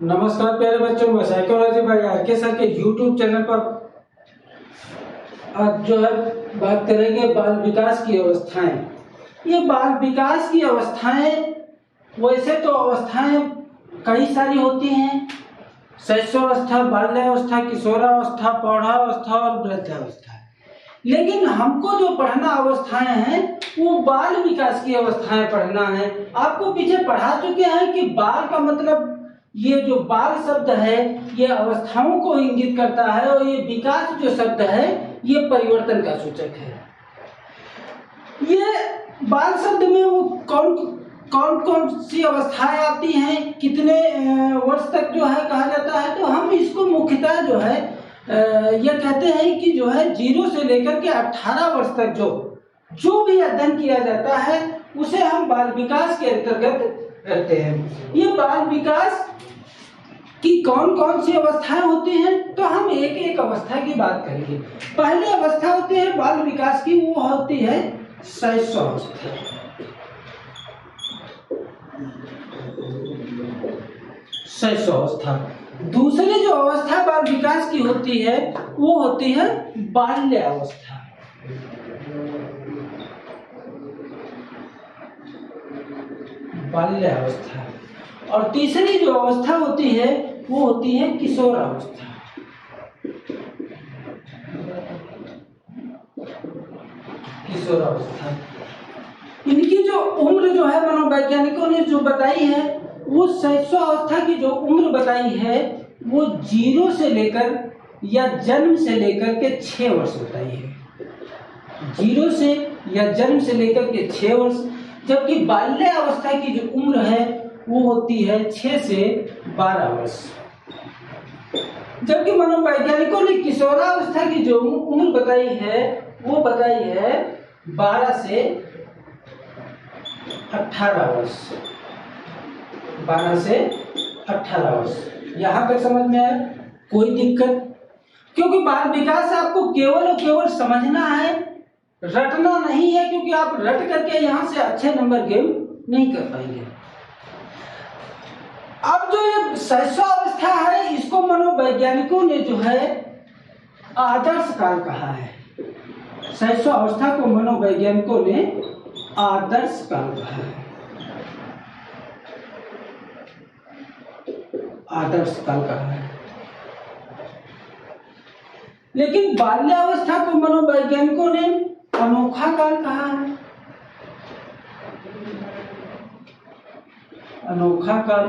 नमस्कार प्यारे बच्चों, मैं साइकोलॉजी भाई आरके सर के यूट्यूब चैनल पर आज जो है बात करेंगे बाल विकास की अवस्थाएं। ये बाल विकास की अवस्थाएं वैसे तो अवस्थाएं कई सारी होती हैं। शैशवावस्था, बाल्यावस्था, किशोरावस्था, प्रौढ़ावस्था और वृद्धावस्था। लेकिन हमको जो पढ़ना अवस्थाएं हैं वो बाल विकास की अवस्थाएं पढ़ना है। आपको पीछे पढ़ा चुके हैं कि बाल का मतलब, ये जो बाल शब्द है ये अवस्थाओं को इंगित करता है और ये विकास जो शब्द है ये परिवर्तन का सूचक है। ये बाल शब्द में वो कौन कौन सी अवस्थाएं आती हैं, कितने वर्ष तक जो है कहा जाता है, तो हम इसको मुख्यतः जो है ये कहते हैं कि जो है 0 से लेकर के 18 वर्ष तक जो भी अध्ययन किया जाता है उसे हम बाल विकास के अंतर्गत रखते हैं। ये बाल विकास की कौन कौन सी अवस्थाएं होती हैं, तो हम एक एक अवस्था की बात करेंगे। पहली अवस्था होती है बाल विकास की, वो होती है शैशवावस्था। शैशवावस्था। दूसरी जो अवस्था बाल विकास की होती है वो होती है बाल्यावस्था। बाल्यावस्था। और तीसरी जो अवस्था होती है वो होती है किशोरावस्था। किशोरावस्था। इनकी जो उम्र जो है मनोवैज्ञानिकों ने जो बताई है वो शैशवावस्था की जो उम्र बताई है वो 0 से लेकर या जन्म से लेकर के 6 वर्ष बताई है। 0 से या जन्म से लेकर के 6 वर्ष, जबकि बाल्यावस्था की जो उम्र है वो होती है 6 से 12 वर्ष। जबकि मनोवैज्ञानिकों ने किशोरावस्था की जो उम्र बताई है वो बताई है 12 से 18 वर्ष। 12 से 18 वर्ष। यहाँ तक समझ में आया? कोई दिक्कत? क्योंकि बाल विकास आपको केवल और केवल समझना है, रटना नहीं है, क्योंकि आप रट करके यहाँ से अच्छे नंबर गेम नहीं कर पाएंगे। अब जो ये शैशवावस्था है इसको मनोवैज्ञानिकों ने जो है आदर्श काल कहा है। शैशवावस्था को मनोवैज्ञानिकों ने आदर्श काल कहा है। आदर्श काल कहा है। लेकिन बाल्यावस्था को मनोवैज्ञानिकों ने अनोखा काल कहा है। अनोखा काल।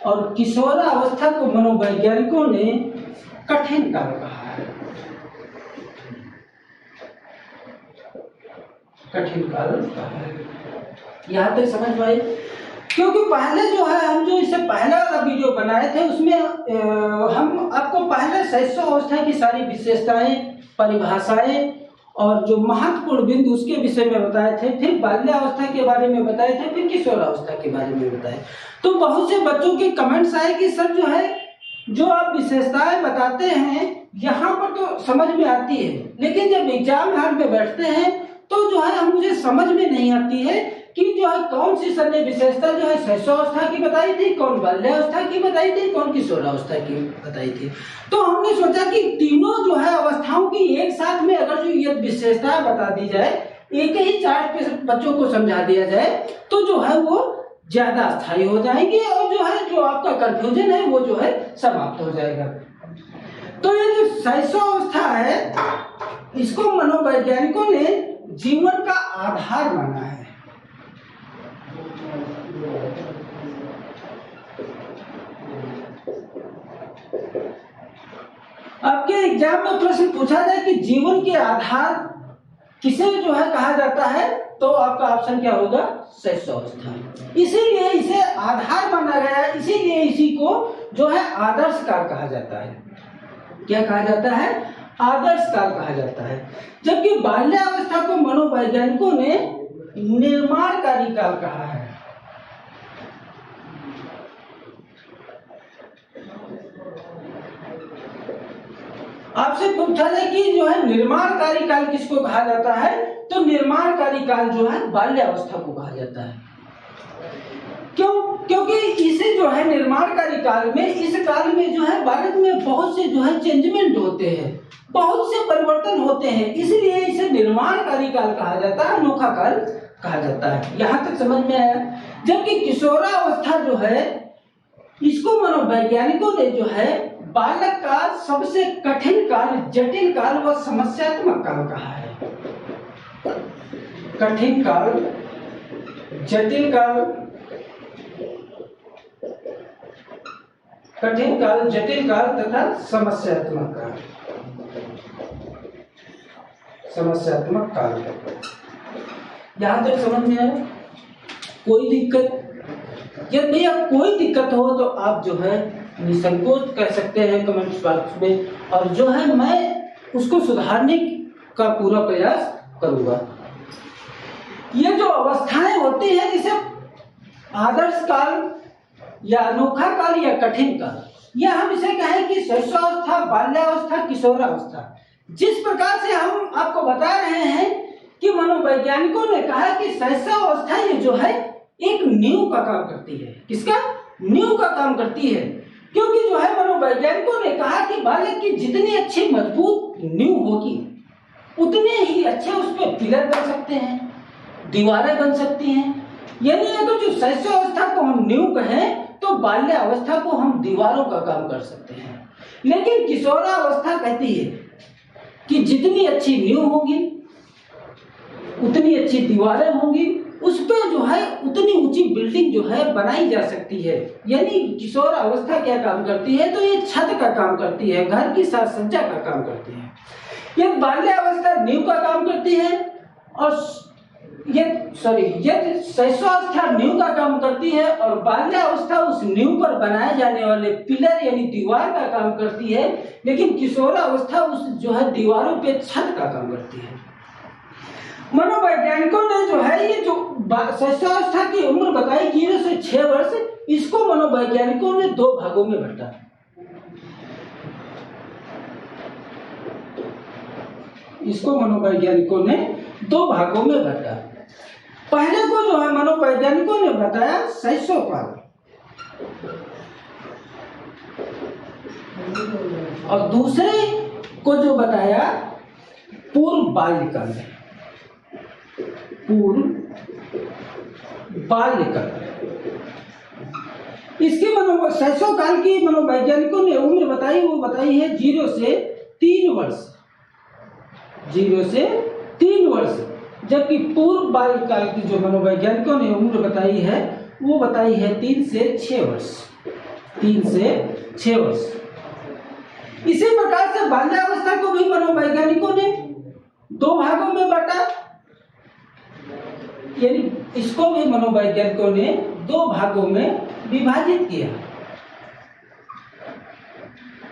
और किशोरावस्था को मनोवैज्ञानिकों ने कठिन काल कहा है। कठिन काल कहा है। यहाँ तक समझ पाए? क्योंकि पहले जो है हम जो इससे पहला वाला वीडियो बनाए थे उसमें हम आपको पहले शैशवावस्था की सारी विशेषताएं, परिभाषाएं और जो महत्वपूर्ण बिंदु उसके विषय में बताए थे, फिर बाल्यावस्था के बारे में बताए थे, फिर किशोरावस्था के बारे में बताए। तो बहुत से बच्चों के कमेंट्स आए कि सर जो है जो आप विशेषताएं बताते हैं यहाँ पर तो समझ में आती है, लेकिन जब एग्जाम हॉल में बैठते हैं तो जो है मुझे समझ में नहीं आती है कि जो है कौन सी सर ने विशेषता जो है शैशवावस्था की बताई थी, कौन बाल्यावस्था की बताई थी, कौन किशोरावस्था की बताई थी। तो हमने सोचा कि तीनों जो है अवस्थाओं की एक साथ में अगर जो ये विशेषता बता दी जाए, एक ही चार्ट पे बच्चों को समझा दिया जाए तो जो है वो ज्यादा स्थायी हो जाएंगे और जो है जो आपका कंफ्यूजन है वो जो है समाप्त हो जाएगा। तो ये जो शैशवावस्था है इसको मनोवैज्ञानिकों ने जीवन का आधार माना है। आपके एग्जाम में प्रश्न पूछा जाए कि जीवन के आधार किसे जो है कहा जाता है, तो आपका ऑप्शन क्या होगा? शैशवावस्था। इसीलिए इसे आधार माना गया, इसीलिए इसी को जो है आदर्श काल कहा जाता है। क्या कहा जाता है? आदर्श काल कहा जाता है। जबकि बाल्यावस्था को मनोवैज्ञानिकों ने निर्माणकारी काल कहा है। आपसे पूछा जाए कि जो है निर्माणकारी काल किसको कहा जाता है, तो निर्माणकारी काल जो है बाल्यावस्था को कहा जाता है। क्यों? क्योंकि इसे जो है निर्माणकारी काल में, इस काल में जो है बालक में बहुत से जो है चेंजमेंट होते हैं, बहुत से परिवर्तन होते हैं, इसलिए इसे निर्माणकारी काल कहा जाता है, अनोखा काल कहा जाता है। यहाँ तक समझ में आया। जबकि किशोरावस्था जो है, इसको मनोवैज्ञानिकों ने जो है बालक का सबसे कठिन काल, जटिल काल व समस्यात्मक काल कहा है। कठिन काल, जटिल काल, कठिन काल, जटिल काल तथा समस्यात्मक काल। समस्यात्मक काल यहां तक समझ में आया? कोई दिक्कत? यदि भैया कोई दिक्कत हो तो आप जो है निसंकोच कह सकते हैं कमेंट्स बॉक्स में, और जो है मैं उसको सुधारने का पूरा प्रयास करूंगा। ये जो अवस्थाएं होती हैं, जिसे आदर्श काल या अनोखा काल या कठिन काल, या हम इसे कहें कि शैशवावस्था, बाल्यावस्था, किशोरावस्था, जिस प्रकार से हम आपको बता रहे हैं कि मनोवैज्ञानिकों ने कहा कि शैशवावस्था ये जो है एक नींव का काम करती है। किसका? नींव का काम करती है। क्योंकि जो है मनोवैज्ञानिकों ने कहा कि बालक की जितनी अच्छी मजबूत नींव होगी, उतने ही अच्छे उस पर पिलर बन सकते हैं, दीवारें बन सकती हैं। यानी अगर जो शैशवावस्था को हम नींव कहें तो बाल्यावस्था को हम दीवारों का काम कर सकते हैं। लेकिन किशोरावस्था कहती है कि जितनी अच्छी नींव होगी, उतनी अच्छी दीवारें होंगी, उस पर जो है उतनी ऊंची बिल्डिंग जो है बनाई जा सकती है। यानी किशोरावस्था क्या काम करती है? तो ये छत का काम करती है, घर की साज सज्जा का काम करती है। ये बाल्यावस्था नींव का काम करती है, और ये शैशवावस्था नींव का काम करती है, और बाल्यावस्था उस नींव पर बनाए जाने वाले पिलर यानी दीवार का काम करती है। लेकिन किशोरावस्था उस जो है दीवारों पे छत का काम करती है। मनोवैज्ञानिकों ने जो है ये जो शैशवावस्था की उम्र बताई 0 से 6 वर्ष, इसको मनोवैज्ञानिकों ने 2 भागों में बांटा। इसको मनोवैज्ञानिकों ने 2 भागों में बांटा। पहले को जो है मनोवैज्ञानिकों ने बताया शैशव काल, और दूसरे को जो बताया पूर्व बाल्यकाल। पूर्व बाल्यकाल। इसके शैशव काल की मनोवैज्ञानिकों ने उम्र बताई, वो बताई है 0 से 3 वर्ष। 0 से 3 वर्ष। जबकि पूर्व बाल्यकाल की जो मनोवैज्ञानिकों ने उम्र बताई है, वो बताई है 3 से 6 वर्ष। 3 से 6 वर्ष। इसी प्रकार से बाल्यावस्था को भी मनोवैज्ञानिकों ने 2 भागों में बांटा, यानी इसको भी मनोवैज्ञानिकों ने 2 भागों में विभाजित किया।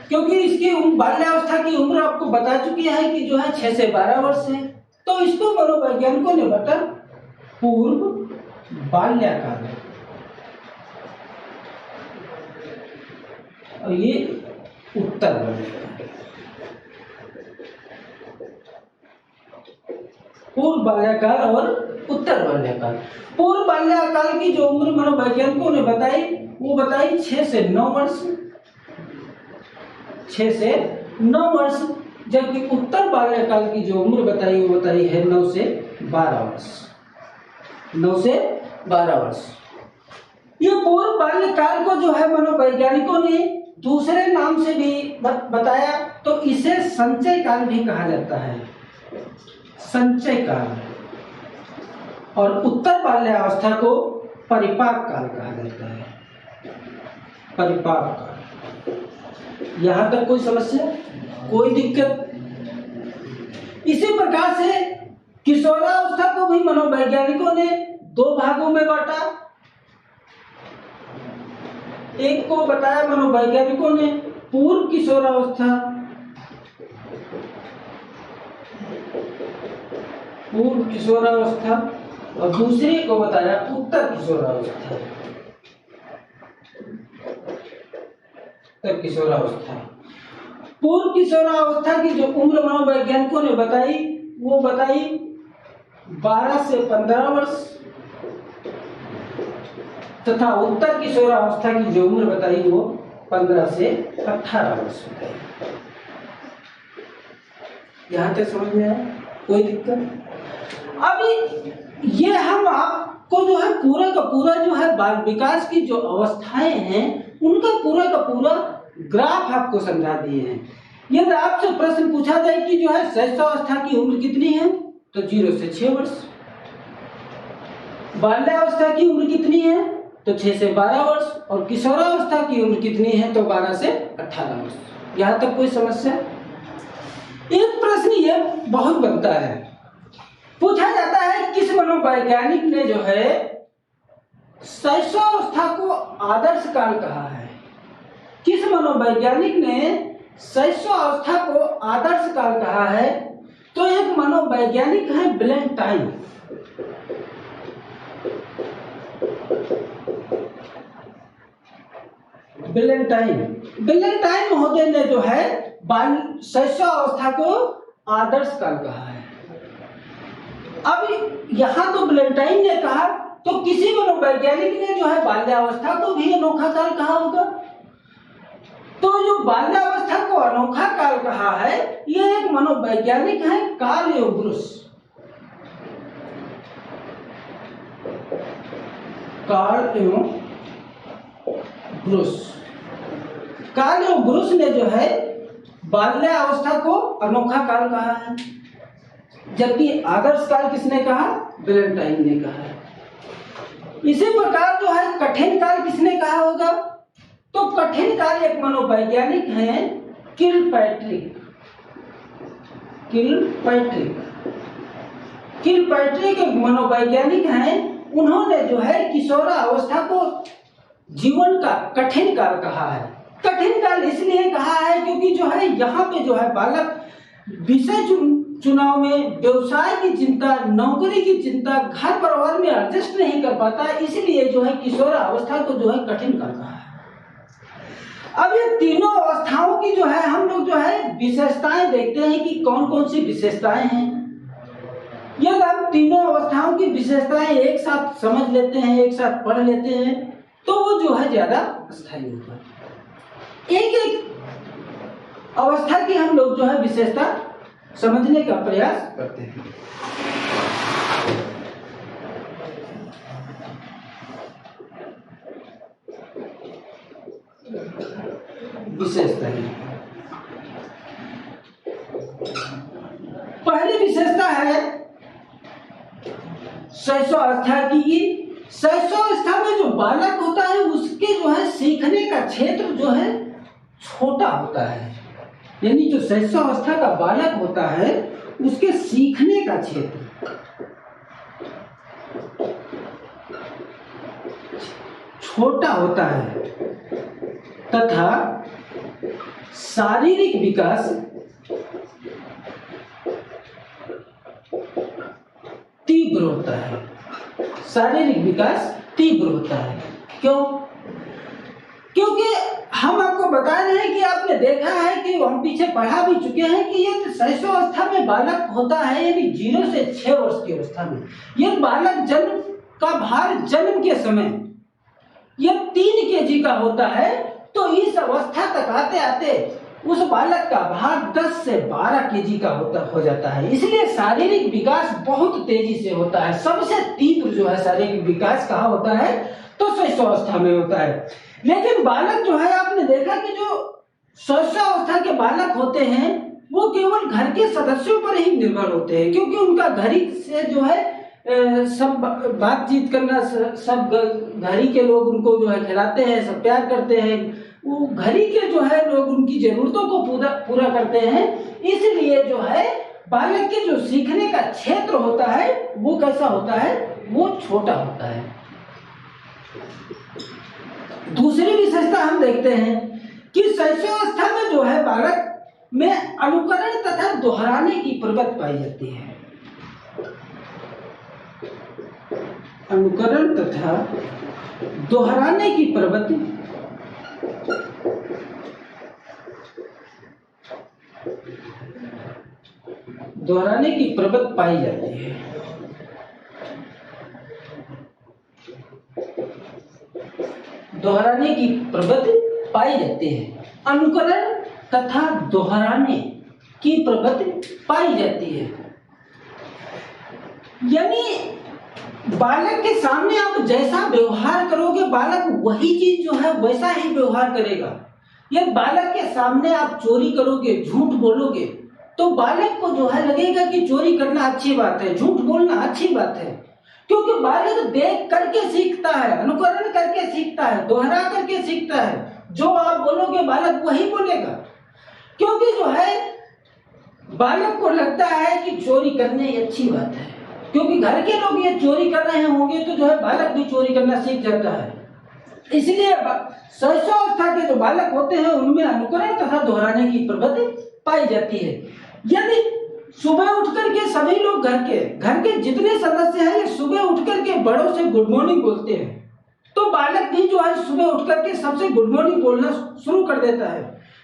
क्योंकि इसकी बाल्यावस्था की उम्र आपको बता चुकी है कि जो है 6 से 12 वर्ष है, तो इसको मनोवैज्ञानिकों ने बांटा पूर्व बाल्यकाल, और ये उत्तर बाल्यकाल। पूर्व बाल्यकाल और उत्तर बाल्यकाल। पूर्व बाल्यकाल की जो उम्र मनोवैज्ञानिकों ने बताई, वो बताई 6 से 9 वर्ष। 6 से 9 वर्ष। जबकि उत्तर बाल्यकाल की जो उम्र बताई, वो बताई है 9 से 12 वर्ष। 9 से 12 वर्ष। ये पूर्व बाल्यकाल को जो है मनोवैज्ञानिकों ने दूसरे नाम से भी बताया, तो इसे संचय काल भी कहा जाता है। संचय काल। और उत्तर बाल्यावस्था को परिपाक काल कहा जाता है। परिपाक काल। यहां तक कोई समस्या, कोई दिक्कत? इसी प्रकार से किशोरावस्था को भी मनोवैज्ञानिकों ने 2 भागों में बांटा। एक को बताया मनोवैज्ञानिकों ने पूर्व किशोरावस्था, पूर्व किशोरावस्था, और दूसरे को बताया उत्तर किशोरावस्था। उत्तर किशोरावस्था। पूर्व किशोरावस्था की जो उम्र मनोवैज्ञानिकों ने बताई, वो बताई 12 से 15 वर्ष। तथा उत्तर किशोरावस्था की जो उम्र बताई वो 15 से 18 वर्ष बताई। यहाँ तक समझ में आया? कोई दिक्कत? अभी ये हम आपको जो है पूरा का पूरा जो है बाल विकास की जो अवस्थाएं हैं उनका पूरा का पूरा ग्राफ आपको समझा दिए हैं। यदि आपसे प्रश्न पूछा जाए कि जो है शैशवावस्था की उम्र कितनी है, तो 0 से 6 वर्ष। बाल्यावस्था की उम्र कितनी है, तो 6 से 12 वर्ष। और किशोरावस्था की उम्र कितनी है, तो 12 से 18 वर्ष। यहाँ तक कोई समस्या? एक प्रश्न ये बहुत बनता है, पूछा जाता है किस मनोवैज्ञानिक ने जो है शैशवावस्था को आदर्श काल कहा है? किस मनोवैज्ञानिक ने शैशवावस्था को आदर्श काल कहा है? तो एक मनोवैज्ञानिक है बैलेंटाइन। बैलेंटाइन महोदय ने जो है शैशवावस्था को आदर्श काल कहा है। अब यहाँ तो बैलेंटाइन ने कहा, तो किसी मनोवैज्ञानिक ने जो है बाल्यावस्था को भी अनोखा काल कहा होगा। तो जो बाल्यावस्था को अनोखा काल कहा है, ये एक मनोवैज्ञानिक है कार्ल ब्रूस। कार्ल ब्रूस ने जो है बाल्यावस्था को अनोखा काल कहा है, जबकि आदर्श काल किसने कहा? बैलेंटाइन ने कहा है। इसी प्रकार जो है कठिन काल किसने कहा होगा? तो कठिन काल एक मनोवैज्ञानिक हैं किलपैट्रिक एक मनोवैज्ञानिक हैं। उन्होंने जो है किशोरावस्था को जीवन का कठिन काल कहा है। कठिन काल इसलिए कहा है क्योंकि जो है यहाँ पे जो है बालक विषय चुनाव में, व्यवसाय की चिंता, नौकरी की चिंता, घर परिवार में एडजस्ट नहीं कर पाता, इसलिए जो है किशोरावस्था को जो है कठिन काल कहा है। अब ये तीनों अवस्थाओं की जो है हम लोग जो है विशेषताएं देखते हैं कि कौन कौन सी विशेषताएं हैं। यदि हम तीनों अवस्थाओं की विशेषताएं एक साथ समझ लेते हैं, एक साथ पढ़ लेते हैं, तो वो जो है ज्यादा स्थायी होता है। एक एक अवस्था की हम लोग जो है विशेषता समझने का प्रयास करते हैं। विशेषता पहली विशेषता है शैशवावस्था की। शैशवावस्था में जो बालक होता है उसके जो है सीखने का क्षेत्र जो है छोटा होता है, यानी जो शैशवावस्था का बालक होता है उसके सीखने का क्षेत्र छोटा होता है तथा शारीरिक विकास तीव्र होता है। शारीरिक विकास तीव्र होता है। क्यों? क्योंकि हम आपको बता रहे हैं कि आपने देखा है कि हम पीछे पढ़ा भी चुके हैं कि ये शैशवावस्था में बालक होता है, यानी 0 से 6 वर्ष की अवस्था में ये बालक जन्म का भार जन्म के समय यह 3 केजी का होता है। तो इस अवस्था तक आते आते उस बालक का भार 10 से 12 केजी का हो जाता है। इसलिए शारीरिक विकास बहुत तेजी से होता है। सबसे तीव्र जो है शारीरिक विकास कहाँ होता है? तो शैशवावस्था में होता है। लेकिन बालक जो है आपने देखा कि जो शैशवावस्था के बालक होते हैं वो केवल घर के सदस्यों पर ही निर्भर होते हैं, क्योंकि उनका घर ही से जो है सब बातचीत करना, सब घर ही के लोग उनको जो है खिलाते हैं, सब प्यार करते हैं, वो घर ही के जो है लोग उनकी जरूरतों को पूरा करते हैं। इसलिए जो है बालक के जो सीखने का क्षेत्र होता है वो कैसा होता है? वो छोटा होता है। दूसरी विशेषता हम देखते हैं कि शैशवावस्था में जो है बालक में अनुकरण तथा दोहराने की प्रवृत्ति पाई जाती है। अनुकरण तथा दोहराने की प्रवृत्ति पाई जाती है। दोहराने की प्रवृत्ति पाई जाती है। अनुकरण तथा दोहराने की प्रवृत्ति पाई जाती है। यानी बालक के सामने आप जैसा व्यवहार करोगे, बालक वही चीज जो है वैसा ही व्यवहार करेगा। यदि बालक के सामने आप चोरी करोगे, झूठ बोलोगे, तो बालक को जो है लगेगा कि चोरी करना अच्छी बात है, झूठ बोलना अच्छी बात है, क्योंकि बालक देख करके सीखता है, अनुकरण करके सीखता है, दोहरा करके सीखता है। जो आप बोलोगे बालक वही बोलेगा, क्योंकि जो है बालक को लगता है कि चोरी करने अच्छी बात है, क्योंकि घर के लोग ये चोरी कर रहे होंगे तो जो है बालक भी चोरी करना सीख जाता है। इसलिए शैशवावस्था के जो बालक होते हैं उनमें अनुकरण तथा दोहराने की प्रवृत्ति पाई जाती है। यदि सुबह उठ करके सभी लोग घर के जितने सदस्य हैं ये सुबह उठ करके बड़ों से गुड मॉर्निंग बोलते हैं, तो बालक भी जो है सुबह उठ करके सबसे गुड मॉर्निंग बोलना शुरू कर देता है,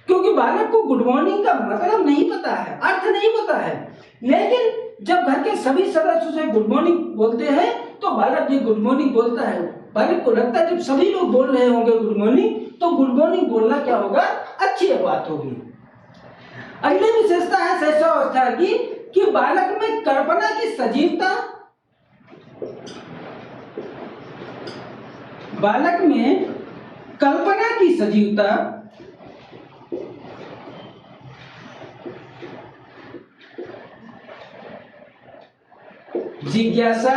क्योंकि बालक को गुड मॉर्निंग का मतलब नहीं पता है, अर्थ नहीं पता है। लेकिन जब घर के सभी सदस्यों से गुड मॉर्निंग बोलते हैं तो बालक भी गुड मॉर्निंग बोलता है। बालक को लगता है जब सभी लोग बोल रहे होंगे गुड मॉर्निंग, तो गुड मॉर्निंग बोलना क्या होगा, अच्छी बात होगी। अगली विशेषता है शैशवावस्था की कि बालक में कल्पना की सजीवता, बालक में कल्पना की सजीवता, जिज्ञासा,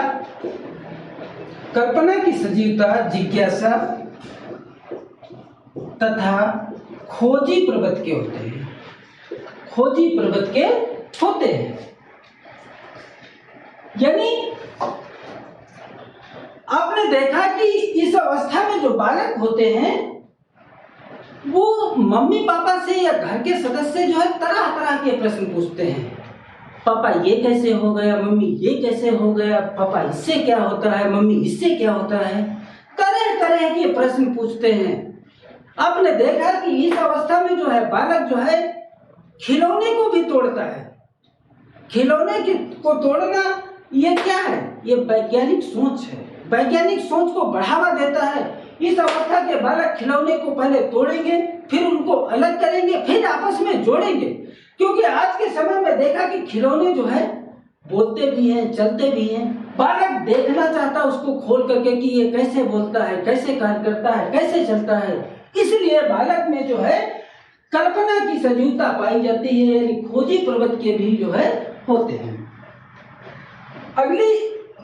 कल्पना की सजीवता, जिज्ञासा तथा खोजी प्रवृत्ति के होते हैं, खोजी प्रवृत्ति के होते हैं। यानी आपने देखा कि इस अवस्था में जो बालक होते हैं वो मम्मी पापा से या घर के सदस्य जो है तरह तरह के प्रश्न पूछते हैं। पापा ये कैसे हो गया, मम्मी ये कैसे हो गया, पापा इससे क्या होता है, मम्मी इससे क्या होता है, तरह तरह के प्रश्न पूछते हैं। आपने देखा कि इस अवस्था में जो है बालक जो है खिलौने को भी तोड़ता है। खिलौने को तोड़ना ये क्या है, ये वैज्ञानिक सोच है, वैज्ञानिक सोच को बढ़ावा देता है। इस अवस्था के बालक खिलौने को पहले तोड़ेंगे, फिर उनको अलग करेंगे, फिर आपस में जोड़ेंगे, क्योंकि आज के समय में देखा कि खिलौने जो है बोलते भी हैं, चलते भी हैं। बालक देखना चाहता है उसको खोल करके कि ये कैसे बोलता है, कैसे कार्य करता है, कैसे चलता है। इसलिए बालक में जो है कल्पना की सजीवता पाई जाती है, यानी खोजी प्रवृत्ति के भी जो है होते हैं। अगली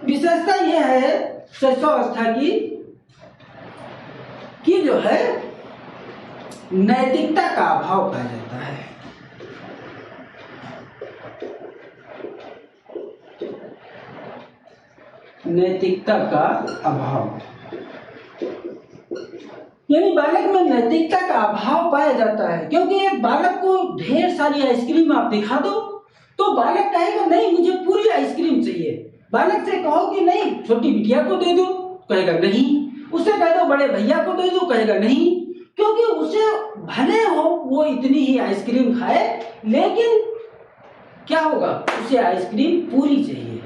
विशेषता यह है शैशवावस्था की कि जो है नैतिकता का अभाव पाया जाता है। नैतिकता का अभाव, यानी बालक में नैतिकता का अभाव पाया जाता है, क्योंकि एक बालक को ढेर सारी आइसक्रीम आप दिखा दो तो बालक कहेगा नहीं मुझे पूरी आइसक्रीम चाहिए। बालक से कहो कि नहीं छोटी बिटिया को दे दो, कहेगा नहीं। उसे कह दो बड़े भैया को दे दो, कहेगा नहीं, क्योंकि उसे भले हो वो इतनी ही आइसक्रीम खाए, लेकिन क्या होगा, उसे आइसक्रीम पूरी चाहिए,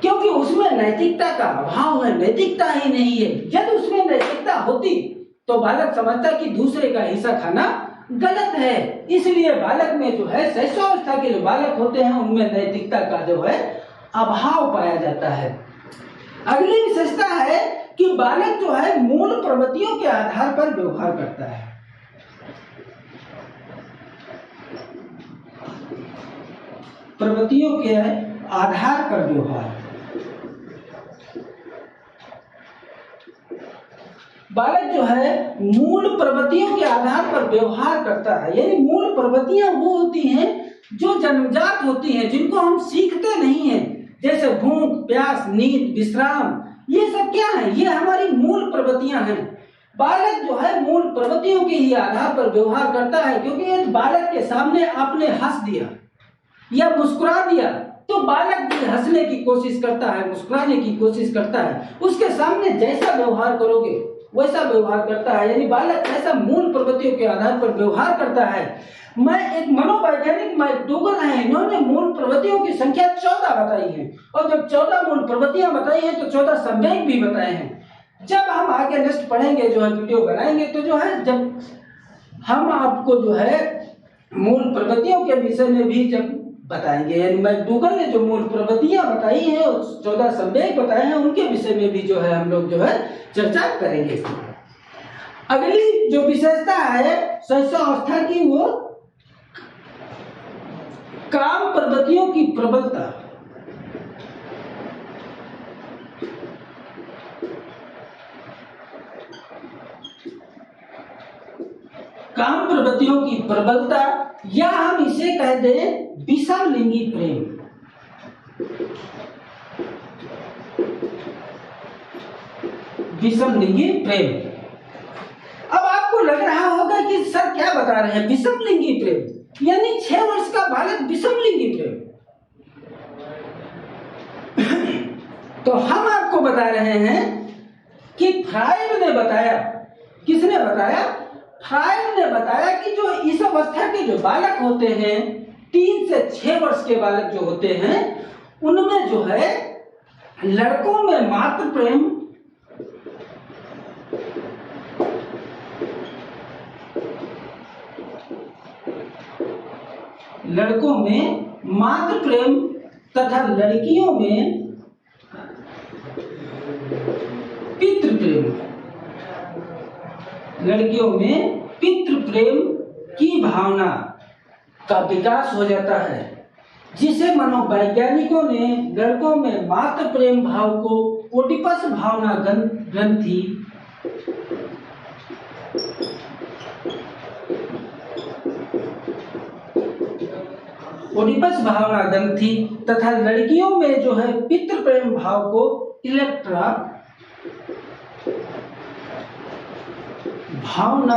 क्योंकि उसमें नैतिकता का अभाव है, नैतिकता ही नहीं है। यदि उसमें नैतिकता होती तो बालक समझता कि दूसरे का हिस्सा खाना गलत है। इसलिए बालक में जो है शैशवावस्था के जो बालक होते हैं उनमें नैतिकता का जो है अभाव पाया जाता है। अगली विशेषता है कि बालक जो है मूल प्रवृत्तियों के आधार पर व्यवहार करता है। प्रवृत्तियों के आधार पर व्यवहार, बालक जो है मूल प्रवृत्तियों के आधार पर व्यवहार करता है। यानी मूल प्रवृत्तियां वो होती हैं जो जन्मजात होती हैं, जिनको हम सीखते नहीं हैं, जैसे भूख, प्यास, नींद, विश्राम, ये सब क्या है, ये हमारी मूल प्रवृत्तियां हैं। बालक जो है मूल प्रवृत्तियों के ही आधार पर व्यवहार करता है, क्योंकि यदि बालक के सामने आपने हंस दिया या मुस्कुरा दिया तो बालक भी हंसने की कोशिश करता है, मुस्कुराने की कोशिश करता है। उसके सामने जैसा व्यवहार करोगे वैसा व्यवहार करता है। यानी बालक ऐसा मूल प्रवृत्तियों के आधार पर व्यवहार करता है। मैं एक मनोवैज्ञानिक मैकडूगल है, इन्होंने मूल प्रवृत्तियों की संख्या 14 बताई है, और जब 14 मूल प्रवृत्तियां बताई हैं तो 14 संवेग भी बताए हैं। जब हम आगे नेक्स्ट पढ़ेंगे जो है वीडियो बनाएंगे तो जो है जब हम आपको जो है मूल प्रवृत्तियों के विषय में भी जब बताएंगे, यानी मैक्डूगल ने जो मूल प्रवृत्तियां बताई हैं और 14 संवेग बताए हैं उनके विषय में भी जो है हम लोग जो है चर्चा करेंगे। अगली जो विशेषता है शैशवावस्था की वो काम प्रवृत्तियों की प्रबलता। काम प्रवृत्तियों की प्रबलता या हम इसे कह दें विषम लिंगी प्रेम। विषम लिंगी प्रेम। अब आपको लग रहा होगा कि सर क्या बता रहे हैं, विषम लिंगी प्रेम यानी 6 वर्ष का बालक विषम लिंगी प्रेम। तो हम आपको बता रहे हैं कि फ्रायड ने बताया, किसने बताया, फ्रायड ने बताया कि जो इस अवस्था के जो बालक होते हैं 3 से 6 वर्ष के बालक जो होते हैं उनमें जो है लड़कों में मातृ प्रेम तथा लड़कियों में पितृ प्रेम की भावना का विकास हो जाता है, जिसे मनोवैज्ञानिकों ने लड़कों में मातृ प्रेम भाव को ओडिपस भावना ग्रंथि तथा लड़कियों में जो है पितृ प्रेम भाव को इलेक्ट्रा भावना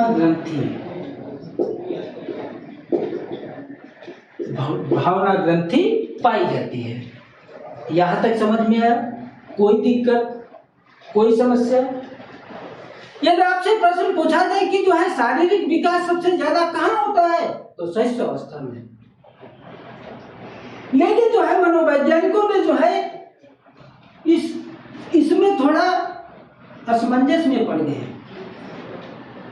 ग्रंथि पाई जाती है। यहां तक समझ में आया? कोई दिक्कत, कोई समस्या? यदि आपसे प्रश्न पूछा जाए कि जो है शारीरिक विकास सबसे ज्यादा कहाँ होता है तो शैशवावस्था में, लेकिन जो है मनोवैज्ञानिकों ने जो है इसमें थोड़ा असमंजस में पड़ गए।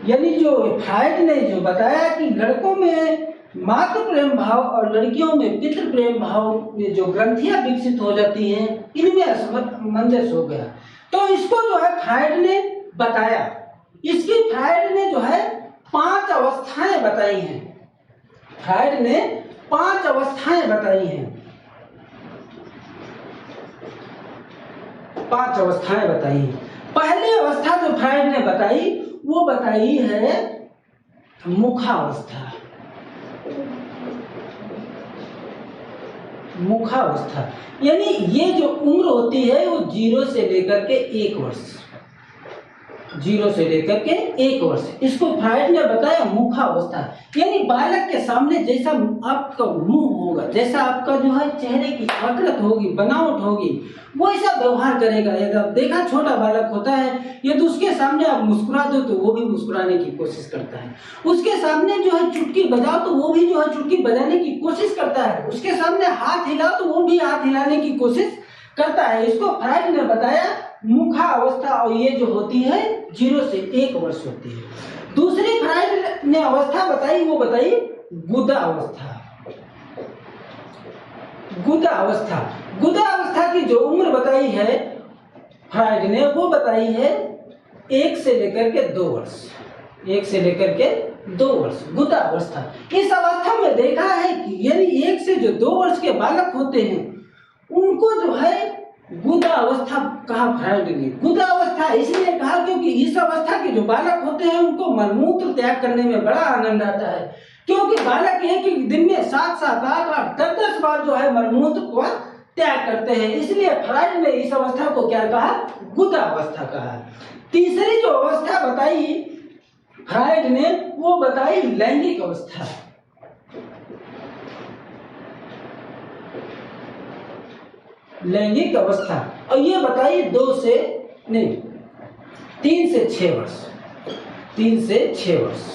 यानी जो फ्रायड ने जो बताया कि लड़कों में मातृ प्रेम भाव और लड़कियों में पितृ प्रेम भाव में जो ग्रंथियां विकसित हो जाती हैं इनमें असमंजस हो गया, तो इसको जो है फ्रायड ने बताया। इसकी फ्रायड ने जो है 5 अवस्थाएं बताई हैं। फ्रायड ने 5 अवस्थाएं बताई हैं। 5 अवस्थाएं बताई हैं। पहली अवस्था जो फ्रायड ने बताई वो बताई है मुखावस्था। मुखावस्था यानी ये जो उम्र होती है वो 0 से लेकर के 1 वर्ष, 0 से लेकर के 1 वर्ष, इसको फ्रायड ने बताया मुखावस्था। यानी बालक के सामने जैसा आपका मुंह होगा, जैसा आपका जो है चेहरे की आकृति होगी, बनावट होगी, वो ऐसा व्यवहार करेगा। यदि आप देखा छोटा बालक होता है, यदि उसके सामने आप मुस्कुरा दो तो वो भी मुस्कुराने की कोशिश करता है। उसके सामने जो है चुटकी बजाओ तो वो भी जो है चुटकी बजाने की कोशिश करता है। उसके सामने हाथ हिलाओ तो वो भी हाथ हिलाने की कोशिश करता है। इसको फ्रायड ने बताया मुखा अवस्था, और ये जो होती है 0 से 1 वर्ष होती है। दूसरी फ्रायड ने अवस्था बताई, वो बताई गुदा अवस्था। गुदा अवस्था, गुदा अवस्था की जो उम्र बताई है फ्रायड ने वो बताई है 1 से लेकर के 2 वर्ष। 1 से लेकर के 2 वर्ष गुदा अवस्था। इस अवस्था में देखा है कि यानी 1 से जो 2 वर्ष के बालक होते हैं उनको जो है गुदा अवस्था कहा फ्रायड ने। गुदा अवस्था इसलिए कहा क्योंकि इस अवस्था के जो बालक होते हैं उनको मलमूत्र त्याग करने में बड़ा आनंद आता है, क्योंकि बालक एक दिन में 7, 8, 10 बार जो है मलमूत्र को त्याग करते हैं। इसलिए फ्रायड ने इस अवस्था को क्या कहा, गुदा अवस्था कहा। तीसरी जो अवस्था बताई फ्रायड ने वो बताई लैंगिक अवस्था। लैंगिक अवस्था, और ये बताई 3 से 6 वर्ष। 3 से 6 वर्ष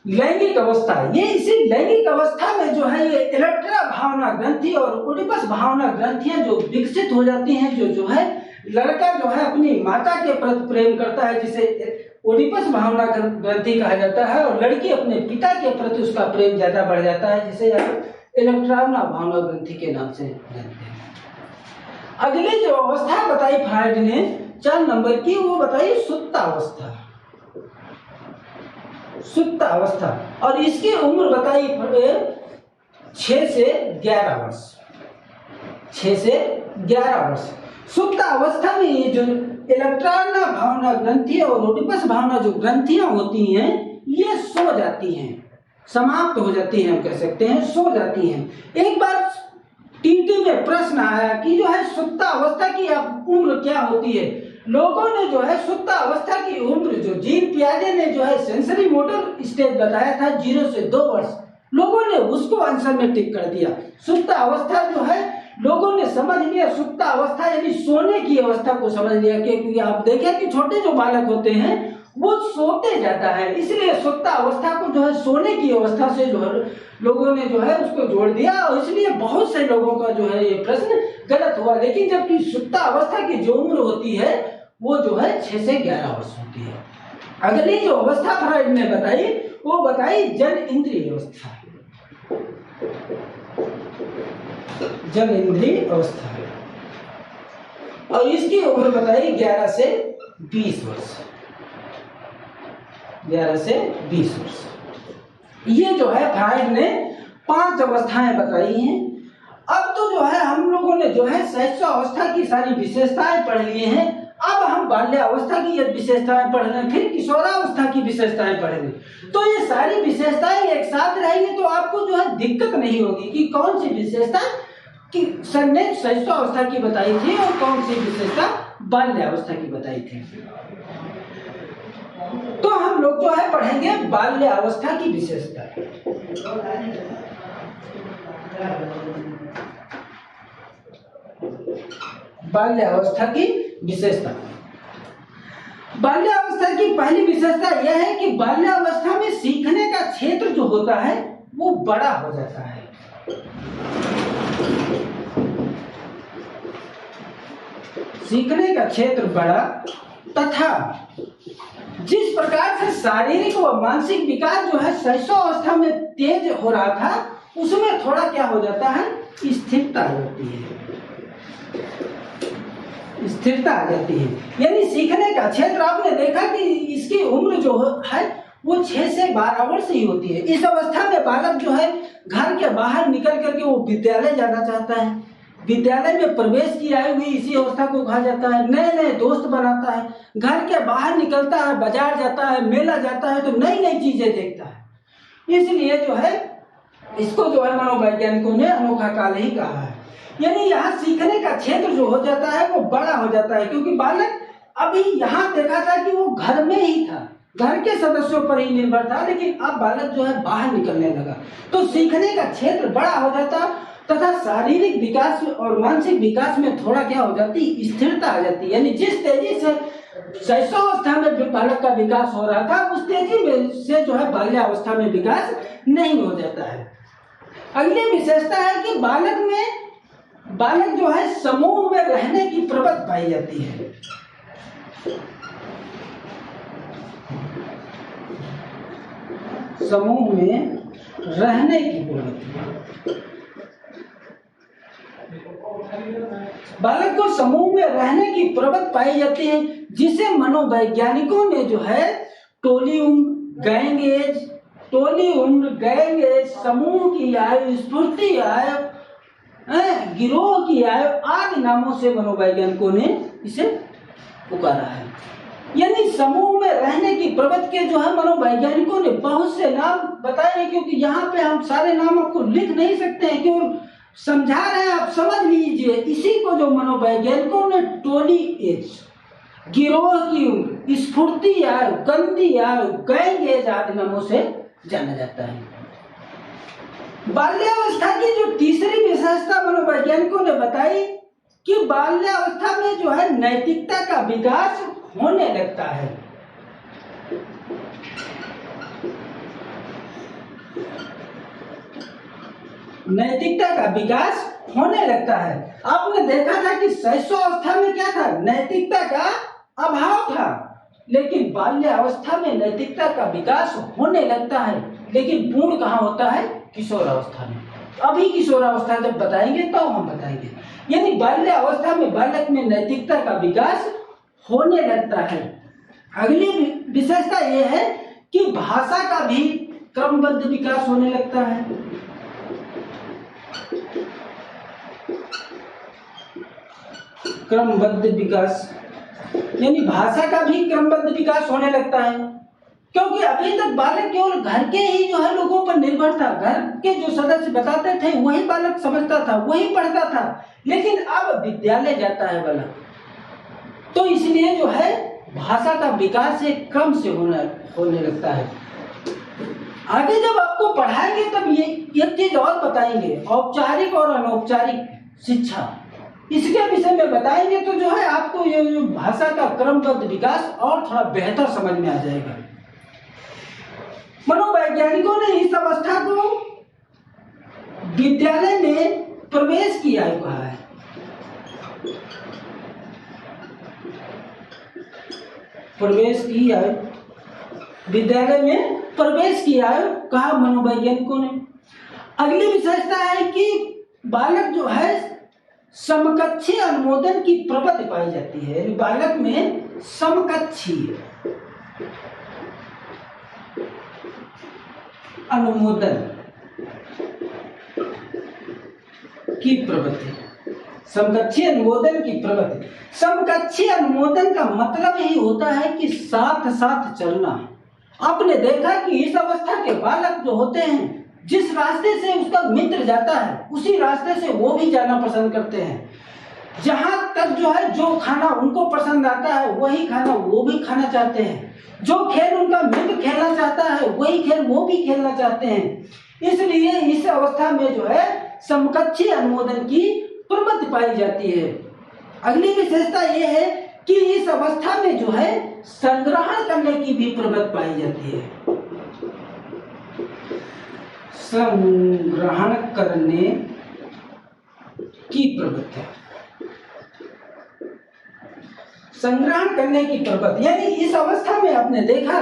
लैंगिक अवस्था। ये इसी लैंगिक अवस्था में जो है ये इलेक्ट्रा भावना ग्रंथि और ओडिपस भावना ग्रंथियां जो विकसित हो जाती हैं, जो है लड़का जो है अपनी माता के प्रति प्रेम करता है, जिसे ओडिपस भावना ग्रंथि कहा जाता है, और लड़की अपने पिता के प्रति उसका प्रेम ज्यादा बढ़ जाता है, जिसे इलेक्ट्राना भावना ग्रंथि के नाम से जानते हैं। अगली जो अवस्था बताई फ्राइड ने 4 नंबर की, वो बताई सुप्तावस्था। सुप्तावस्था, और इसकी उम्र बताई 6 से 11 वर्ष। 6 से 11 वर्ष सुप्तावस्था में ये जो इलेक्ट्राना भावना ग्रंथि और ओडिपस भावना जो ग्रंथियां होती हैं, ये सो जाती हैं, समाप्त हो जाती हैं, हम कह सकते हैं सो जाती हैं। एक बार टीटी में प्रश्न आया कि जो है सुप्तावस्था की उम्र क्या होती है। लोगों ने जो है सुप्तावस्था की उम्र, जो जीन पियाजे ने जो है सेंसरी मोटर स्टेज बताया था 0 से 2 वर्ष, लोगों ने उसको आंसर में टिक कर दिया। सुप्तावस्था जो है लोगों ने समझ लिया, सुप्तावस्था यानी सोने की अवस्था को समझ लिया, क्योंकि आप देखें कि छोटे जो बालक होते हैं वो सोते जाता है, इसलिए सुप्तावस्था को जो है सोने की अवस्था से जो है लोगों ने जो है उसको जोड़ दिया, और इसलिए बहुत से लोगों का जो है ये प्रश्न गलत हुआ। लेकिन जबकि सुप्तावस्था की जो उम्र होती है वो जो है 6 से 11 वर्ष होती है। अगली जो अवस्था फ्राइड ने बताई, वो बताई जन इंद्रिय अवस्था। जन इंद्रिय अवस्था, और इसकी उम्र बताई 11 से 20 वर्ष। 11 से 20 वर्ष। ये जो है फ्राइड ने 5 अवस्थाएं बताई हैं। अब तो जो है हम लोगों ने जो है शैशवावस्था की सारी विशेषताएं पढ़ ली हैं। अब हम बाल्यावस्था की ये विशेषताएं पढ़ रहे हैं, फिर किशोरावस्था की विशेषताएं पढ़ रहे हैं। तो ये सारी विशेषताएं एक साथ रहेंगी तो आपको जो है दिक्कत नहीं होगी कि कौन सी विशेषता कि सर ने शैशवावस्था की बताई थी और कौन सी विशेषता बाल्यावस्था की बताई थी। तो हम लोग जो है पढ़ेंगे बाल्यावस्था की विशेषता। बाल्यावस्था की विशेषता। बाल्यावस्था की पहली विशेषता यह है कि बाल्यावस्था में सीखने का क्षेत्र जो होता है वो बड़ा हो जाता है। सीखने का क्षेत्र बड़ा, तथा जिस प्रकार से शारीरिक व मानसिक विकास जो है शैशवावस्था में तेज हो रहा था, उसमें थोड़ा क्या हो जाता है, स्थिरता होती है। स्थिरता आ जाती है, यानी सीखने का क्षेत्र आपने देखा कि इसकी उम्र जो है वो 6 से 12 वर्ष ही होती है। इस अवस्था में बालक जो है घर के बाहर निकल करके वो विद्यालय जाना चाहता है। विद्यालय में प्रवेश की आयु भी इसी अवस्था को कहा जाता है। नए नए दोस्त बनाता है, घर के बाहर निकलता है, बाजार जाता है, मेला जाता है, तो नई नई चीजें देखता है। इसलिए जो है इसको जो है मनोवैज्ञानिकों ने अनोखा काल ही कहा है। यानी यहाँ सीखने का क्षेत्र जो हो जाता है वो बड़ा हो जाता है, क्योंकि बालक अभी यहाँ देखा था कि वो घर में ही था, घर के सदस्यों पर ही निर्भर था, लेकिन अब बालक जो है बाहर निकलने लगा, तो सीखने का क्षेत्र बड़ा हो जाता तथा शारीरिक विकास और मानसिक विकास में थोड़ा क्या हो जाती, स्थिरता आ जाती। यानी जिस तेजी से शैशवावस्था में बालक का विकास हो रहा था उस तेजी में से जो है बाल्यावस्था में विकास नहीं हो जाता है। अगली विशेषता है कि बालक जो है समूह में रहने की प्रवृत्ति पाई जाती है। समूह में रहने की प्रवृत्ति, बालक को समूह में रहने की प्रवृत्ति पाई जाती है, जिसे मनोवैज्ञानिकों ने जो है टोली उम्र, गैंग एज, समूह की आयु, स्फूर्ति आयु, गिरोह की आयु आदि नामों से मनोवैज्ञानिकों ने इसे पुकारा है। यानी समूह में रहने की प्रवृत्ति के जो है मनोवैज्ञानिकों ने बहुत से नाम बताए हैं, क्योंकि यहाँ पे हम सारे नाम आपको लिख नहीं सकते हैं, क्यों समझा रहे हैं, आप समझ लीजिए। इसी को जो मनोवैज्ञानिकों ने टोली एज, गिरोह की उम्र, स्फूर्ति आयु, कंदी आयु, गैंग एज आदि नामों से जाना जाता है। बाल्यावस्था की जो तीसरी विशेषता मनोवैज्ञानिकों ने बताई कि बाल्यावस्था में जो है नैतिकता का विकास होने लगता है। नैतिकता का विकास होने लगता है। आपने देखा था कि शैशवावस्था में क्या था, नैतिकता का अभाव था, लेकिन बाल्यावस्था में नैतिकता का विकास होने लगता है, लेकिन पूर्ण कहाँ होता है, किशोरावस्था में। अभी किशोरावस्था जब बताएंगे तो हम बताएंगे, यानी बाल्यावस्था में बालक में नैतिकता का विकास होने लगता है। अगली विशेषता यह है कि भाषा का भी क्रमबद्ध विकास होने लगता है। क्रमबद्ध विकास यानी भाषा का भी क्रमबद्ध विकास होने लगता है, क्योंकि अभी तक बालक केवल घर के ही जो है लोगों पर निर्भर था, घर के जो सदस्य बताते थे वही बालक समझता था, वही पढ़ता था, लेकिन अब विद्यालय जाता है बालक, तो इसलिए जो है भाषा का विकास एक क्रम से होने लगता है। आगे जब आपको पढ़ाएंगे तब ये एक चीज और बताएंगे, औपचारिक और अनौपचारिक शिक्षा, इसके विषय में बताएंगे तो जो है आपको ये जो भाषा का क्रमबद्ध विकास और थोड़ा बेहतर समझ में आ जाएगा। मनोवैज्ञानिकों ने इस अवस्था को विद्यालय में प्रवेश की आयु कहा है। प्रवेश की आयु, विद्यालय में प्रवेश की आयु कहा मनोवैज्ञानिकों ने। अगली विशेषता है कि बालक जो है समकक्षीय अनुमोदन की प्रवृत्ति पाई जाती है, यानी बालक में समकक्षीय अनुमोदन की प्रवृत्ति, समकक्षीय अनुमोदन की प्रवृत्ति। समकक्षीय अनुमोदन का मतलब ही होता है कि साथ साथ चलना। आपने देखा कि इस अवस्था के बालक जो होते हैं, जिस रास्ते से उसका मित्र जाता है उसी रास्ते से वो भी जाना पसंद करते हैं। जहां तक जो है जो खाना उनको पसंद आता है वही खाना वो भी खाना चाहते हैं, जो खेल उनका मित्र खेलना चाहता है वही खेल वो भी खेलना चाहते हैं। इसलिए इस अवस्था में जो है समकक्षीय अनुमोदन की प्रवृत्ति पाई जाती है। अगली विशेषता यह है कि इस अवस्था में जो है संग्रहण करने की भी प्रवृत्ति पाई जाती है। संग्रहण करने की प्रवृत्ति, संग्रहण करने की प्रवृत्ति, यानी इस अवस्था में आपने देखा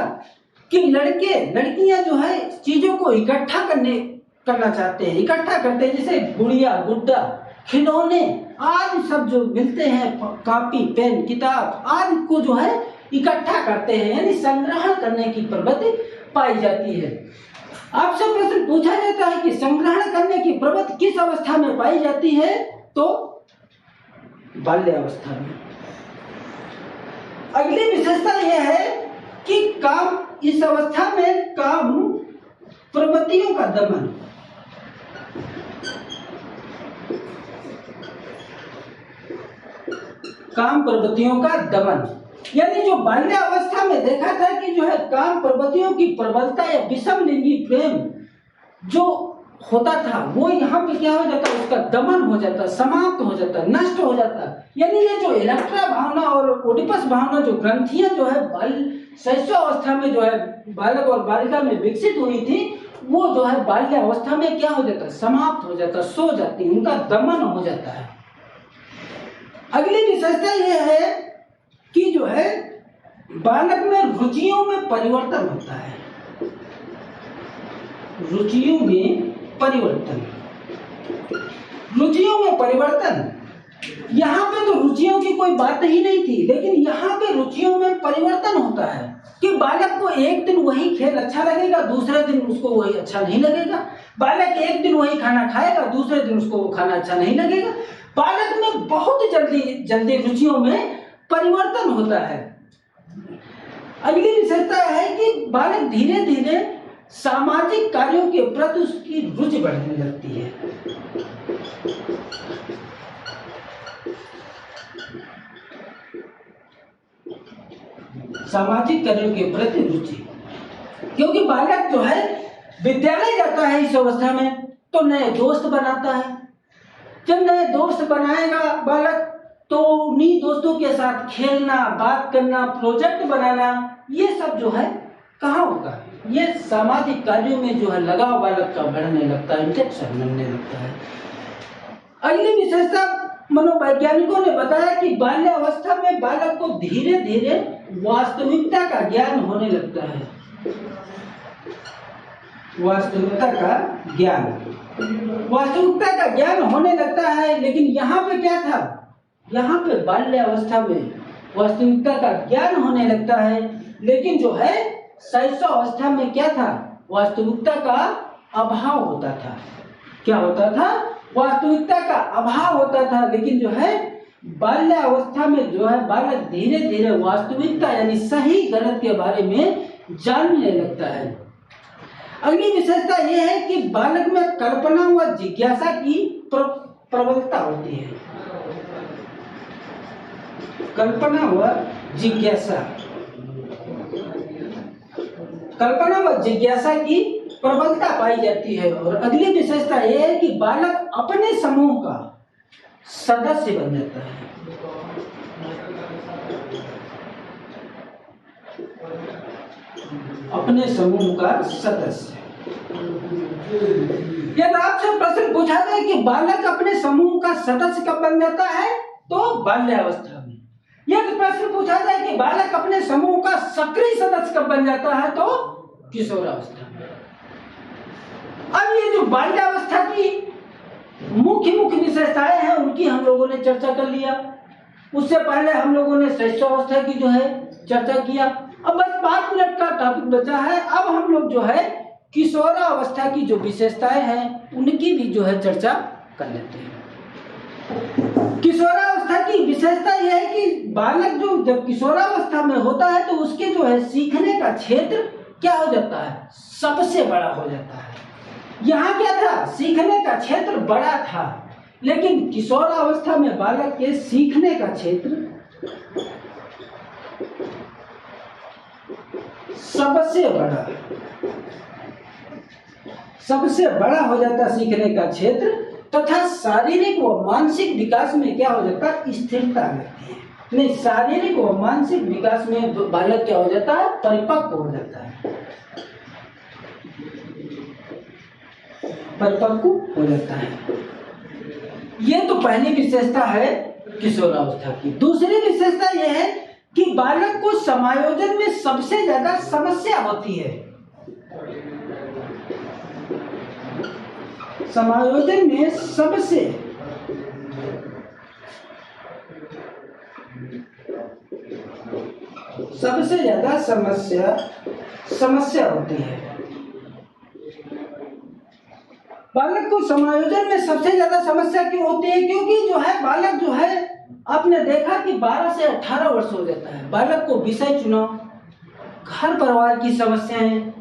कि लड़के लड़कियां जो है चीजों को इकट्ठा करना चाहते हैं, इकट्ठा करते हैं, जैसे गुड़िया गुड्डा खिलौने आदि सब जो मिलते हैं, कॉपी पेन किताब आदि को जो है इकट्ठा करते हैं, यानी संग्रहण करने की प्रवृत्ति पाई जाती है। आपसे प्रश्न पूछा जाता है कि संग्रहण करने की प्रवृत्ति किस अवस्था में पाई जाती है, तो बाल्यावस्था में। अगली विशेषता यह है कि काम, इस अवस्था में काम प्रवृत्तियों का दमन, काम प्रवृत्तियों का दमन, यानी जो बाल्यावस्था में देखा था कि जो है काम प्रवृत्तियों की प्रबलता या विषम लिंगी प्रेम जो होता था वो यहाँ पे क्या हो जाता, उसका दमन हो जाता, समाप्त हो जाता, नष्ट हो जाता। यानी ये जो इलेक्ट्रा भावना और ओडिपस भावना जो ग्रंथियां जो है शैशवावस्था में जो है बालक और बालिका में विकसित हुई थी, वो जो है बाल्यावस्था में क्या हो जाता, समाप्त हो जाता, सो जाती, उनका दमन हो जाता है। अगली विशेषता यह है कि जो है बालक में रुचियों में परिवर्तन होता है। रुचियों में परिवर्तन, रुचियों में परिवर्तन, यहाँ पे तो रुचियों की कोई बात ही नहीं थी, लेकिन यहाँ पे रुचियों में परिवर्तन होता है कि बालक को एक दिन वही खेल अच्छा लगेगा, दूसरे दिन उसको वही अच्छा नहीं लगेगा। बालक एक दिन वही खाना खाएगा, दूसरे दिन उसको वो खाना अच्छा नहीं लगेगा। बालक में बहुत जल्दी रुचियों में परिवर्तन होता है। अगली विशेषता है कि बालक धीरे धीरे सामाजिक कार्यों के प्रति उसकी रुचि बढ़ने लगती है। सामाजिक कार्यों के प्रति रुचि, क्योंकि बालक जो है विद्यालय जाता है इस अवस्था में तो नए दोस्त बनाता है। जब नए दोस्त बनाएगा बालक तो उन्हीं दोस्तों के साथ खेलना, बात करना, प्रोजेक्ट बनाना, ये सब जो है कहाँ होता है, ये सामाजिक कार्यों में जो है लगाव बालक का बढ़ने लगता है, इंटरेस्ट बनने लगता है। अगली विशेषता मनोवैज्ञानिकों ने बताया कि बाल्यावस्था में बालक को धीरे धीरे वास्तविकता का ज्ञान होने लगता है। वास्तविकता का ज्ञान होने लगता है। लेकिन यहाँ पे क्या था, यहाँ पे बाल्यावस्था में वास्तविकता का ज्ञान होने लगता है, लेकिन जो है शैशवावस्था में क्या था, वास्तविकता का अभाव होता था। क्या होता था, वास्तविकता का अभाव होता था। लेकिन जो है बाल्यावस्था में जो है बालक धीरे धीरे वास्तविकता यानी सही गलत के बारे में जानने लगता है। अगली विशेषता यह है कि बालक में कल्पना व जिज्ञासा की प्रबलता होती है। कल्पना व जिज्ञासा की प्रबलता पाई जाती है। और अगली विशेषता यह है कि बालक अपने समूह का सदस्य बन जाता है। अपने समूह का सदस्य। यदि आपसे प्रश्न पूछा जाए कि बालक अपने समूह का सदस्य कब बन जाता है, तो बाल्यावस्था में। यदि प्रश्न पूछा जाए कि बालक अपने समूह का सक्रिय सदस्य कब बन जाता है, तो किशोरावस्था में। अब ये जो बाल्यावस्था की मुख्य विशेषताएं हैं उनकी हम लोगों ने चर्चा कर लिया। उससे पहले हम लोगों ने शैशवावस्था की जो है चर्चा किया। अब बस 5 मिनट का टॉपिक बचा है। अब हम लोग जो है किशोरावस्था की जो विशेषताएं हैं उनकी भी जो है चर्चा कर लेते हैं। किशोरावस्था की विशेषता यह है कि बालक जो जब किशोरावस्था में होता है तो उसके जो है सीखने का क्षेत्र क्या हो जाता है, सबसे बड़ा हो जाता है। यहाँ क्या था, सीखने का क्षेत्र बड़ा था, लेकिन किशोरावस्था में बालक के सीखने का क्षेत्र सबसे बड़ा हो जाता सीखने का क्षेत्र, तथा शारीरिक व मानसिक विकास में क्या हो जाता, स्थिरता रहती है। नहीं, शारीरिक व मानसिक विकास में बालक क्या हो जाता है, परिपक्व हो जाता है। ये तो पहली विशेषता है किशोरावस्था की। दूसरी विशेषता यह है कि बालक को समायोजन में सबसे ज्यादा समस्या होती है। समायोजन में सबसे ज्यादा समस्या होती है। बालक को समायोजन में सबसे ज्यादा समस्या क्यों होती है, क्योंकि जो है बालक जो है आपने देखा कि 12 से 18 वर्ष हो जाता है, बालक को विषय चुनाव, घर परिवार की समस्याएं,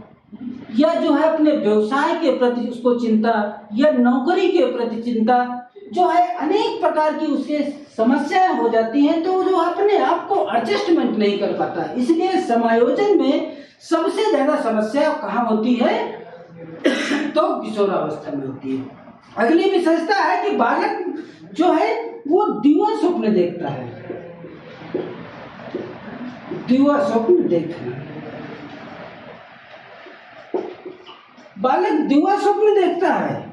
या जो है अपने व्यवसाय के प्रति उसको चिंता, या नौकरी के प्रति चिंता, जो है अनेक प्रकार की उसके समस्याएं हो जाती हैं, तो जो अपने आप को एडजस्टमेंट नहीं कर पाता। इसलिए समायोजन में सबसे ज्यादा समस्या कहाँ होती है, तो किशोरावस्था में होती है। अगली विशेषता है कि बालक जो है वो दिवा स्वप्न देखता है। दिवा स्वप्न देखना, बालक दिवा स्वप्न देखता है।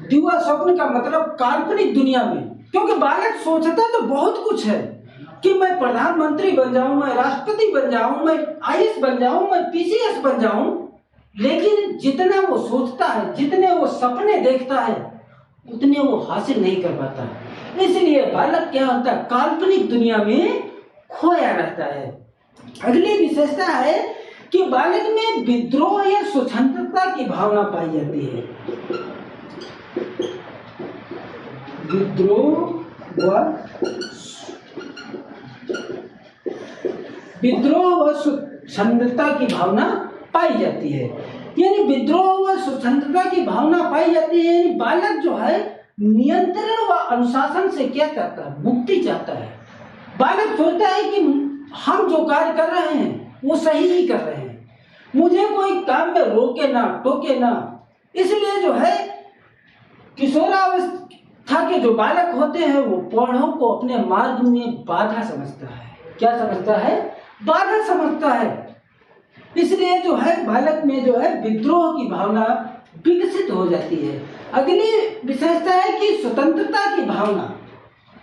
दिवा स्वप्न का मतलब काल्पनिक दुनिया में, क्योंकि बालक सोचता तो बहुत कुछ है कि मैं प्रधानमंत्री बन जाऊं, मैं राष्ट्रपति बन जाऊं, मैं आईएएस बन जाऊं, मैं पीसीएस बन जाऊं, लेकिन जितना वो सोचता है, जितने वो सपने देखता है, उतने वो हासिल नहीं कर पाता। इसलिए बालक क्या होता है, काल्पनिक दुनिया में खोया रहता है। अगली विशेषता है कि बालक में विद्रोह या स्वतंत्रता की भावना पाई जाती है। विद्रोह व स्वतंत्रता की भावना पाई जाती है। यानी विद्रोह व स्वतंत्रता की भावना पाई जाती है। यानी बालक जो है नियंत्रण व अनुशासन से क्या चाहता है, मुक्ति चाहता है। बालक सोचता है कि हम जो कार्य कर रहे हैं वो सही ही कर रहे हैं, मुझे कोई काम में रोके ना, टोके ना। इसलिए जो है किशोरावस्था के जो बालक होते हैं वो पौधों को अपने मार्ग में बाधा समझता है। क्या समझता है, बाधा समझता है। इसलिए जो है बालक में जो है विद्रोह की भावना विकसित हो जाती है। अगली विशेषता है कि स्वतंत्रता की भावना।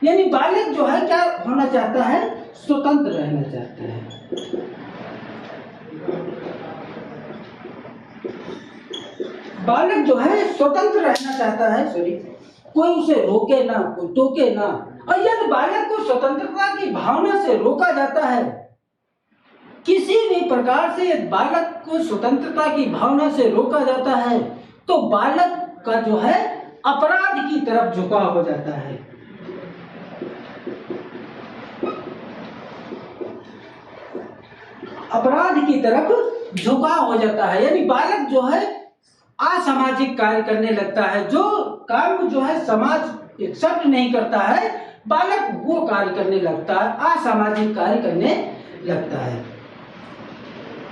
यानी बालक जो है क्या होना चाहता है, स्वतंत्र रहना चाहता है। बालक जो है स्वतंत्र रहना चाहता है, सॉरी, कोई उसे रोके ना, कोई टोके ना। और यदि बालक को स्वतंत्रता की भावना से रोका जाता है, किसी भी प्रकार से यदि बालक को स्वतंत्रता की भावना से रोका जाता है, तो बालक का जो है अपराध की तरफ झुकाव हो जाता है। अपराध की तरफ झुकाव हो जाता है, यानी बालक जो है असामाजिक कार्य करने लगता है। जो काम जो है समाज एक्सेप्ट नहीं करता है, बालक वो कार्य करने लगता है, असामाजिक कार्य करने लगता है।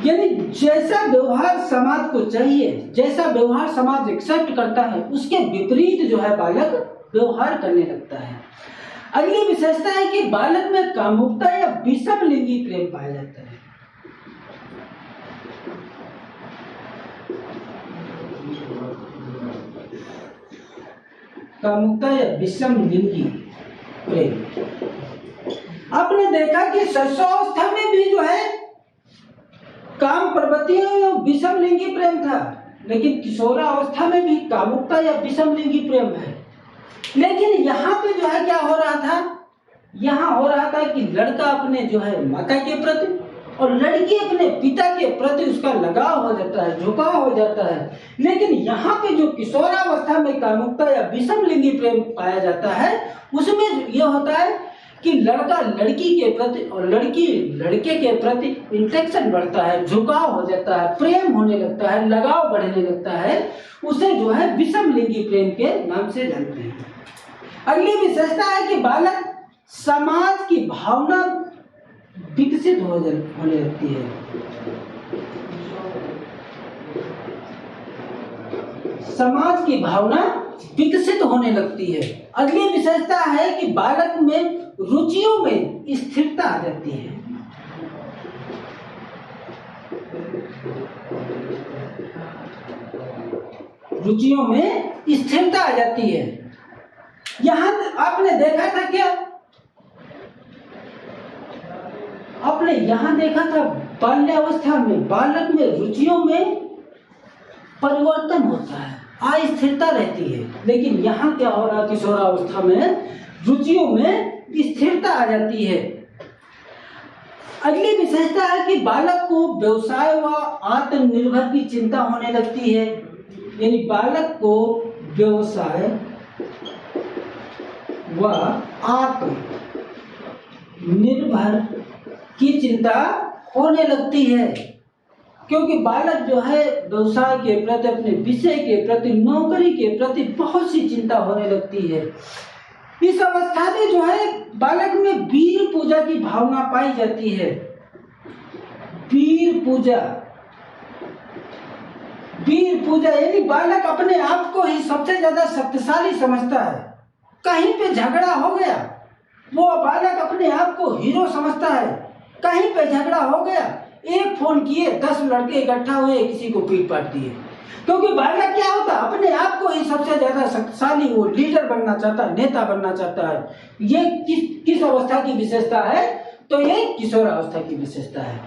यानी जैसा व्यवहार समाज को चाहिए, जैसा व्यवहार समाज एक्सेप्ट करता है, उसके विपरीत जो है बालक व्यवहार करने लगता है। अगली विशेषता है कि बालक में कामुकता या विषम लिंगी प्रेम पाया जाता है। कामुकता या विषम लिंगी प्रेम। आपने देखा कि शैशवावस्था में भी जो है काम प्रवृत्तियों या विषम लिंगी प्रेम था, लेकिन किशोरावस्था में भी कामुकता या विषम लिंगी प्रेम है। लेकिन यहाँ पे जो है क्या हो रहा था, यहाँ हो रहा था कि लड़का अपने जो है माता के प्रति और लड़की अपने पिता के प्रति उसका लगाव हो जाता है, झुकाव हो जाता है। लेकिन यहाँ पे जो किशोरावस्था में कामुकता या विषम लिंगी प्रेम पाया जाता है, उसमें यह होता है कि लड़का लड़की के प्रति और लड़की लड़के के प्रति इंटेंशन बढ़ता है, झुकाव हो जाता है, प्रेम होने लगता है, लगाव बढ़ने लगता है। उसे जो है विषम लिंगी प्रेम के नाम से जानते हैं। अगली विशेषता है कि बालक समाज की भावना विकसित होने लगती है। समाज की भावना विकसित होने लगती है। अगली विशेषता है कि बालक में रुचियों में स्थिरता आ जाती है। रुचियों में स्थिरता आ जाती है। यहां आपने देखा था क्या, आपने यहां देखा था बाल्यावस्था में बालक में रुचियों में परिवर्तन होता है, अस्थिरता रहती है। लेकिन यहाँ क्या हो रहा है, किशोरावस्था में रुचियों में स्थिरता आ जाती है। अगली विशेषता है कि बालक को व्यवसाय व आत्मनिर्भर की चिंता होने लगती है। यानी बालक को व्यवसाय व आत्मनिर्भर की चिंता होने लगती है, क्योंकि बालक जो है व्यवसाय के प्रति, अपने विषय के प्रति, नौकरी के प्रति बहुत सी चिंता होने लगती है। इस अवस्था में जो है बालक में वीर पूजा की भावना पाई जाती है। वीर पूजा, वीर पूजा यानी बालक अपने आप को ही सबसे ज्यादा शक्तिशाली समझता है। कहीं पे झगड़ा हो गया, वो बालक अपने आप को हीरो समझता है। कहीं पे झगड़ा हो गया, एक फोन किए 10 लड़के इकट्ठा हुए, किसी को पीट पाट दिए। क्योंकि बालक क्या होता है, अपने आप को ही सबसे ज्यादा शक्तिशाली, वो लीडर बनना चाहता है, नेता बनना चाहता है। ये किस अवस्था की विशेषता है, तो ये किशोरावस्था की विशेषता है।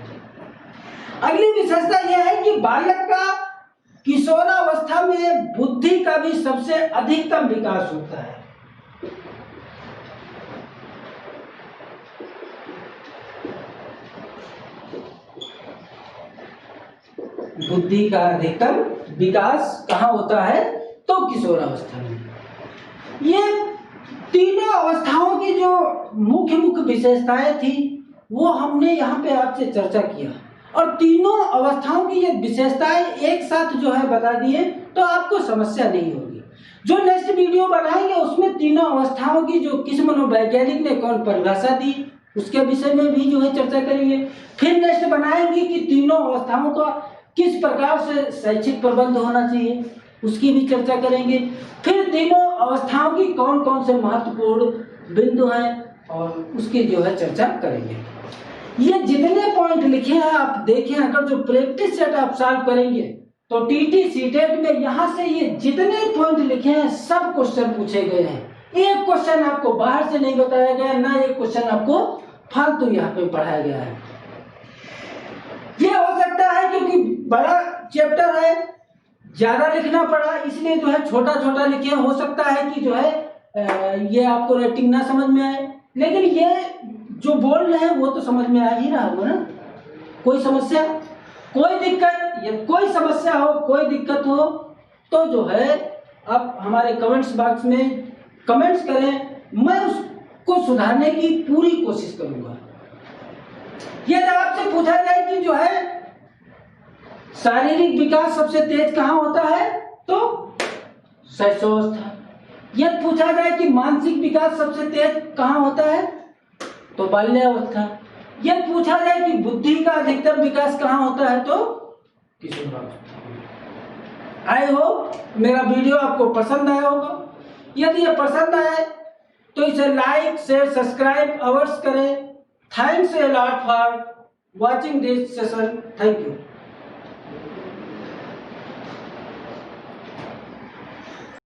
अगली विशेषता यह है कि बालक का किशोरावस्था में बुद्धि का भी सबसे अधिकतम विकास होता है। बुद्धि का अधिकतम विकास कहाँ होता है, तो किशोरावस्था में। ये तीनों अवस्थाओं की जो मुख्य मुख्य विशेषताएं थी वो हमने यहाँ पे आपसे चर्चा किया, और तीनों अवस्थाओं की ये विशेषताएं एक साथ जो है बता दिए तो आपको समस्या नहीं होगी। जो नेक्स्ट वीडियो बनाएंगे उसमें तीनों अवस्थाओं की जो किस मनोवैज्ञानिक ने कौन परिभाषा दी उसके विषय में भी जो है चर्चा करेंगे। फिर नेक्स्ट बनाएंगे कि तीनों अवस्थाओं का किस प्रकार से शैक्षिक प्रबंध होना चाहिए, उसकी भी चर्चा करेंगे। फिर तीनों अवस्थाओं की कौन कौन से महत्वपूर्ण बिंदु हैं और उसकी जो है चर्चा करेंगे। ये जितने पॉइंट लिखे हैं आप देखें, अगर जो प्रैक्टिस सेट आप सॉल्व करेंगे तो टीटी सीटेट में यहाँ से ये जितने पॉइंट लिखे हैं सब क्वेश्चन पूछे गए हैं। एक क्वेश्चन आपको बाहर से नहीं बताया गया, ना एक क्वेश्चन आपको फालतू यहाँ पे पढ़ाया गया है। ये हो सकता है क्योंकि बड़ा चैप्टर है, ज्यादा लिखना पड़ा, इसलिए जो है छोटा छोटा लिखे। हो सकता है कि जो है ये आपको राइटिंग ना समझ में आए, लेकिन ये जो बोल रहे हैं वो तो समझ में आ ही रहा होगा ना। कोई समस्या, कोई दिक्कत, या कोई समस्या हो, कोई दिक्कत हो तो जो है आप हमारे कमेंट्स बॉक्स में कमेंट्स करें, मैं उसको सुधारने की पूरी कोशिश करूंगा। यदि आपसे पूछा जाए कि जो है शारीरिक विकास सबसे तेज कहाँ होता है तो शैशवावस्था। यदि पूछा जाए कि मानसिक विकास सबसे तेज कहाँ होता है तो बाल्यावस्था। यदि पूछा जाए कि बुद्धि का अधिकतम विकास कहाँ होता है तो किशोरावस्था। आई होप मेरा वीडियो आपको पसंद आया होगा। यदि ये पसंद आए तो इसे लाइक शेयर सब्सक्राइब अवश्य करें। Thanks a lot for watching this session. Thank you.